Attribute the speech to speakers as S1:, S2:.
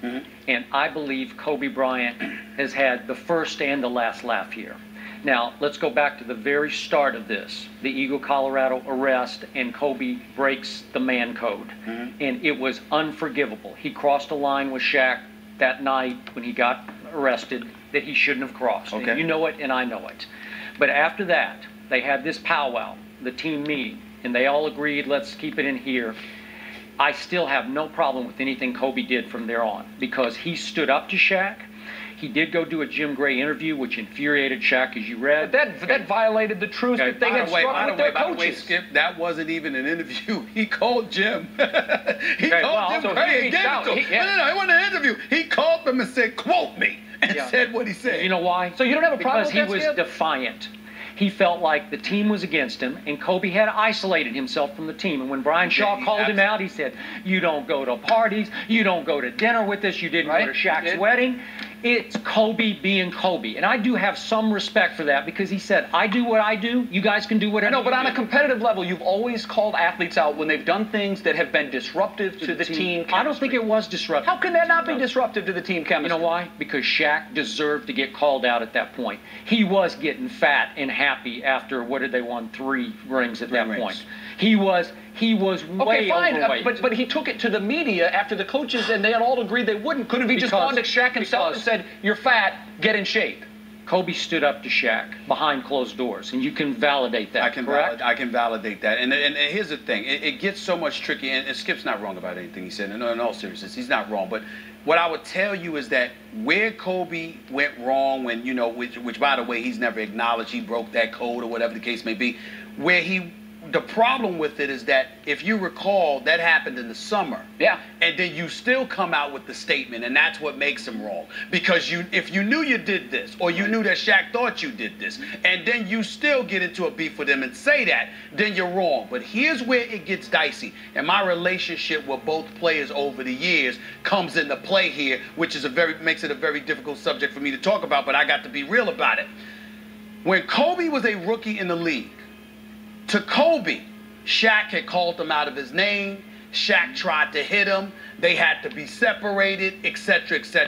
S1: it. And I believe Kobe Bryant has had the first and the last laugh here. Now, let's go back to the very start of this, the Eagle, Colorado arrest, and Kobe breaks the man code. And it was unforgivable. He crossed a line with Shaq that night when he got arrested that he shouldn't have crossed.
S2: Okay.
S1: And you know it, and I know it. But after that, they had this powwow, the team meeting, and they all agreed, let's keep it in here. I still have no problem with anything Kobe did from there on, because he stood up to Shaq. He did go do a Jim Gray interview, which infuriated Shaq, as you read.
S3: But that violated the truth that they had struck with their coaches.
S2: By the way, Skip, that wasn't even an interview. He called Jim. He
S3: Okay,
S2: called Jim Gray and gave it to him. No, it wasn't an interview. He called them and said, quote me, and said what he said.
S1: You know why?
S3: So you don't have a problem with that,
S1: Because he was defiant. He felt like the team was against him, and Kobe had isolated himself from the team. And when Brian Shaw called him out, he said, you don't go to parties, you don't go to dinner with us, you didn't go to Shaq's wedding. It's Kobe being Kobe. And I do have some respect for that, because he said, I do what I do, you guys can do whatever you do.
S3: But on a competitive level, you've always called athletes out when they've done things that have been disruptive to the team chemistry.
S1: I don't think it was disruptive.
S3: How can that not be disruptive to the team chemistry?
S1: You know why? Because Shaq deserved to get called out at that point. He was getting fat and happy after, what did they won, 3 rings at that point. He was way overweight.
S3: But he took it to the media after the coaches, and they had all agreed they wouldn't. Couldn't he just gone to Shaq himself and said, you're fat, get in shape?
S1: Kobe stood up to Shaq behind closed doors, and you can validate that, correct?
S2: I can validate that. And here's the thing. It gets so much tricky, and Skip's not wrong about anything he said. In all seriousness, he's not wrong. But what I would tell you is that where Kobe went wrong, when, you know, which by the way, he's never acknowledged he broke that code or whatever the case may be, the problem with it is that, if you recall, that happened in the summer.
S3: Yeah.
S2: And then you still come out with the statement, and that's what makes him wrong. Because if you knew you did this, or you knew that Shaq thought you did this, and then you still get into a beef with him and say that, then you're wrong. But here's where it gets dicey. And my relationship with both players over the years comes into play here, which is makes it a very difficult subject for me to talk about, but I got to be real about it. When Kobe was a rookie in the league, to Kobe, Shaq had called him out of his name. Shaq tried to hit him. They had to be separated, etc., etc.